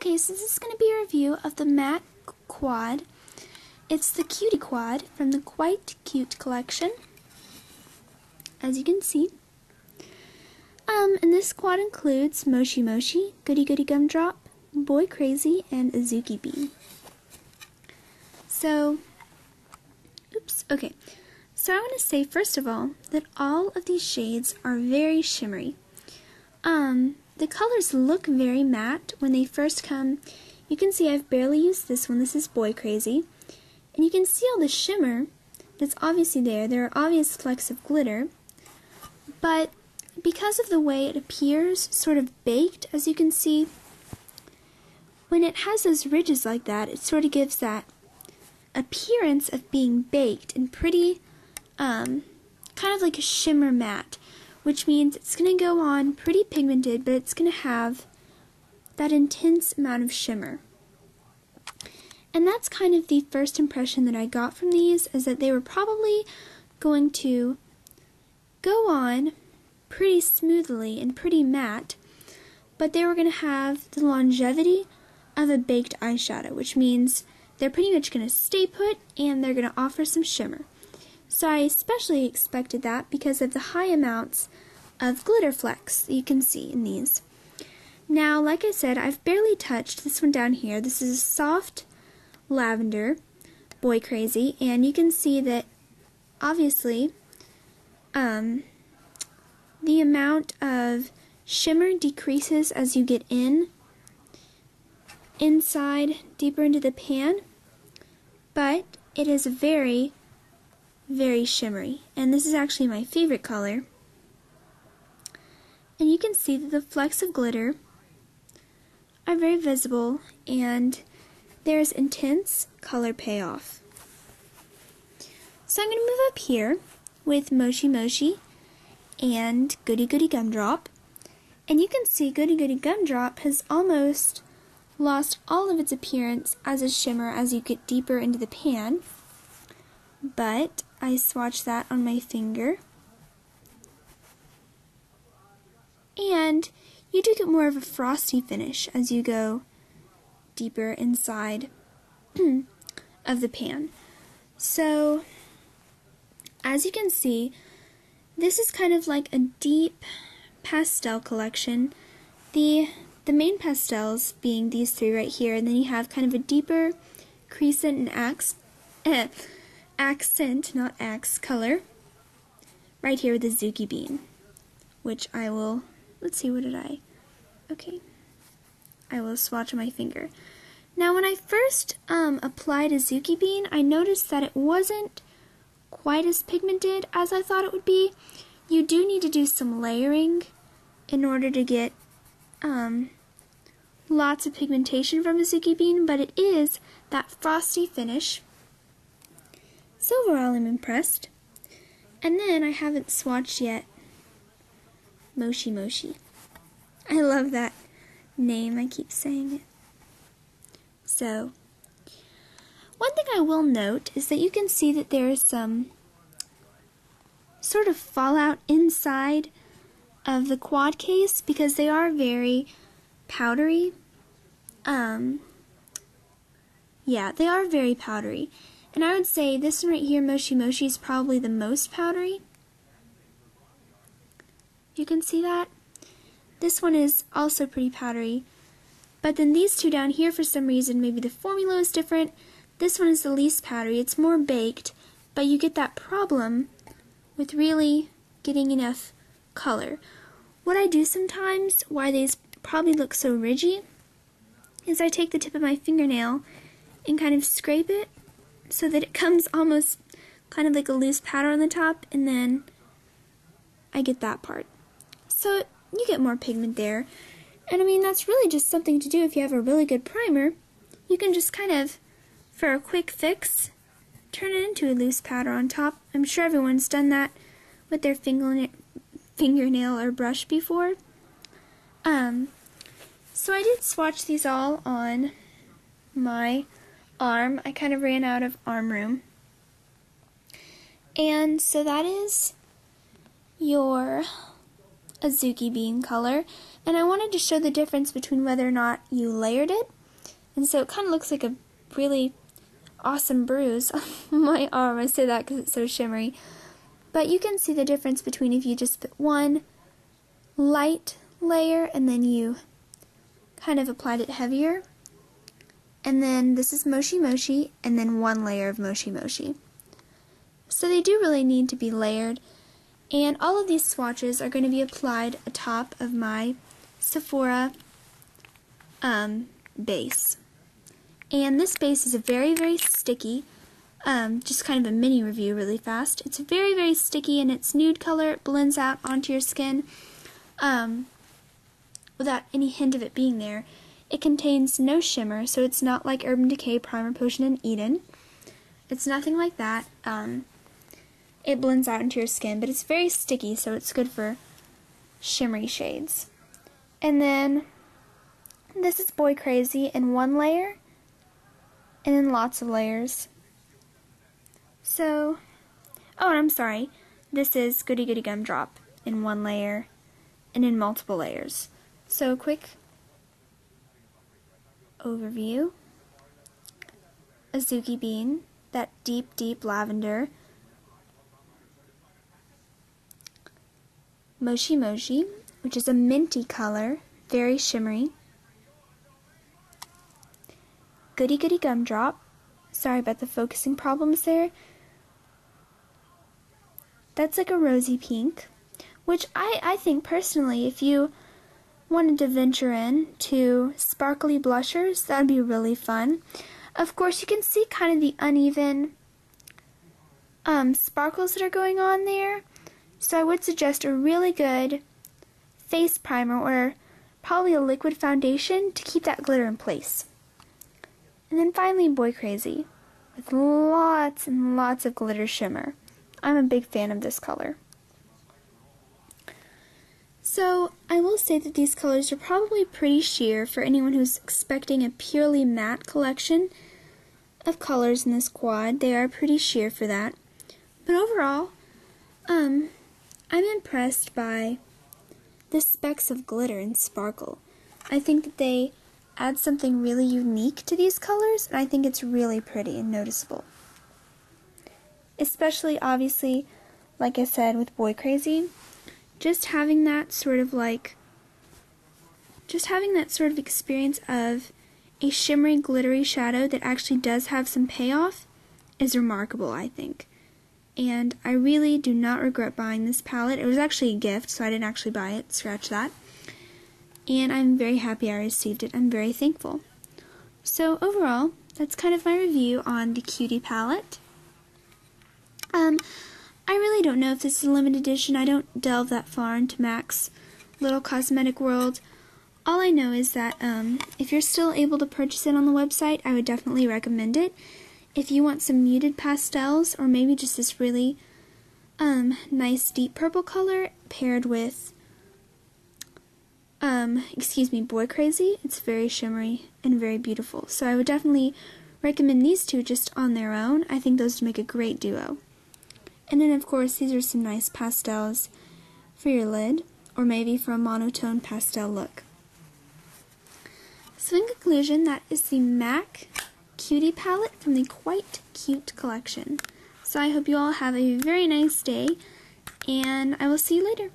Okay, so this is going to be a review of the MAC quad. It's the Cutie quad from the Quite Cute collection, as you can see. And this quad includes Moshi Moshi, Goody Goody Gumdrop, Boy Crazy, and Azuki Bean. So I want to say first of all that all of these shades are very shimmery. The colors look very matte when they first come. You can see I've barely used this one. This is Boy Crazy. And you can see all the shimmer that's obviously there. There are obvious flecks of glitter. But because of the way it appears sort of baked, as you can see, when it has those ridges like that, it sort of gives that appearance of being baked and pretty, kind of like a shimmer matte, which means it's going to go on pretty pigmented, but it's going to have that intense amount of shimmer. And that's kind of the first impression that I got from these, is that they were probably going to go on pretty smoothly and pretty matte, but they were going to have the longevity of a baked eyeshadow, which means they're pretty much going to stay put and they're going to offer some shimmer. So I especially expected that because of the high amounts of glitter flecks that you can see in these. Now, like I said, I've barely touched this one down here. This is a soft lavender, Boy Crazy, and you can see that obviously the amount of shimmer decreases as you get inside deeper into the pan, but it is very, very shimmery, and this is actually my favorite color. And you can see that the flecks of glitter are very visible, and there's intense color payoff. So I'm going to move up here with Moshi Moshi and Goody Goody Gumdrop, and you can see Goody Goody Gumdrop has almost lost all of its appearance as a shimmer as you get deeper into the pan, but I swatched that on my finger, and you do get more of a frosty finish as you go deeper inside of the pan. So as you can see, this is kind of like a deep pastel collection. The main pastels being these three right here, and then you have kind of a deeper crescent and accent, not axe, color right here with the Azuki Bean, which I will, let's see, I will swatch on my finger. Now when I first applied Azuki Bean, I noticed that it wasn't quite as pigmented as I thought it would be. You do need to do some layering in order to get lots of pigmentation from Azuki Bean, but it is that frosty finish. So overall I'm impressed. And then I haven't swatched yet Moshi Moshi. I love that name, I keep saying it. So one thing I will note is that you can see that there is some sort of fallout inside of the quad case because they are very powdery. Yeah, they are very powdery. And I would say this one right here, Moshi Moshi, is probably the most powdery. You can see that? This one is also pretty powdery. But then these two down here, for some reason, maybe the formula is different. This one is the least powdery. It's more baked, but you get that problem with really getting enough color. What I do sometimes, why these probably look so ridgy, is I take the tip of my fingernail and kind of scrape it so that it comes almost kind of like a loose powder on the top, and then I get that part. So you get more pigment there. And I mean, that's really just something to do if you have a really good primer. You can just kind of, for a quick fix, turn it into a loose powder on top. I'm sure everyone's done that with their fingernail or brush before. So I did swatch these all on my arm. I kind of ran out of arm room. And so that is your Azuki bean color, and I wanted to show the difference between whether or not you layered it. And so it kind of looks like a really awesome bruise on my arm. I say that because it's so shimmery. But you can see the difference between if you just put one light layer and then you kind of applied it heavier. And then this is Moshi Moshi, and then one layer of Moshi Moshi. So they do really need to be layered. And all of these swatches are going to be applied atop of my Sephora base. And this base is very, very sticky. Just kind of a mini review really fast. It's very, very sticky and it's nude color. It blends out onto your skin without any hint of it being there. It contains no shimmer, so it's not like Urban Decay, Primer Potion, and Eden. It's nothing like that. It blends out into your skin, but it's very sticky, so it's good for shimmery shades. And then this is Boy Crazy in one layer, and then lots of layers. So, oh, and I'm sorry, this is Goody Goody Gumdrop in one layer and in multiple layers. So, quick overview. Azuki Bean, that deep, deep lavender. Moshi Moshi, which is a minty color, very shimmery. Goody Goody Gumdrop, sorry about the focusing problems there. That's like a rosy pink, which I think personally, if you wanted to venture in to sparkly blushers, that'd be really fun. Of course, you can see kind of the uneven sparkles that are going on there, so I would suggest a really good face primer or probably a liquid foundation to keep that glitter in place. And then finally, Boy Crazy, with lots and lots of glitter shimmer. I'm a big fan of this color. So, I will say that these colors are probably pretty sheer for anyone who's expecting a purely matte collection of colors in this quad. They are pretty sheer for that. But overall, I'm impressed by the specks of glitter and sparkle. I think that they add something really unique to these colors, and I think it's really pretty and noticeable. Especially, obviously, like I said, with Boy Crazy, just having that sort of experience of a shimmery, glittery shadow that actually does have some payoff is remarkable, I think. And I really do not regret buying this palette. It was actually a gift, so I didn't actually buy it. Scratch that. And I'm very happy I received it. I'm very thankful. So overall, that's kind of my review on the Cutie palette. I really don't know if this is a limited edition. I don't delve that far into MAC's little cosmetic world. All I know is that if you're still able to purchase it on the website, I would definitely recommend it. If you want some muted pastels, or maybe just this really nice deep purple color paired with, Boy Crazy, it's very shimmery and very beautiful. So I would definitely recommend these two just on their own. I think those would make a great duo. And then, of course, these are some nice pastels for your lid, or maybe for a monotone pastel look. So in conclusion, that is the MAC Cutie palette from the Quite Cute collection. So I hope you all have a very nice day, and I will see you later.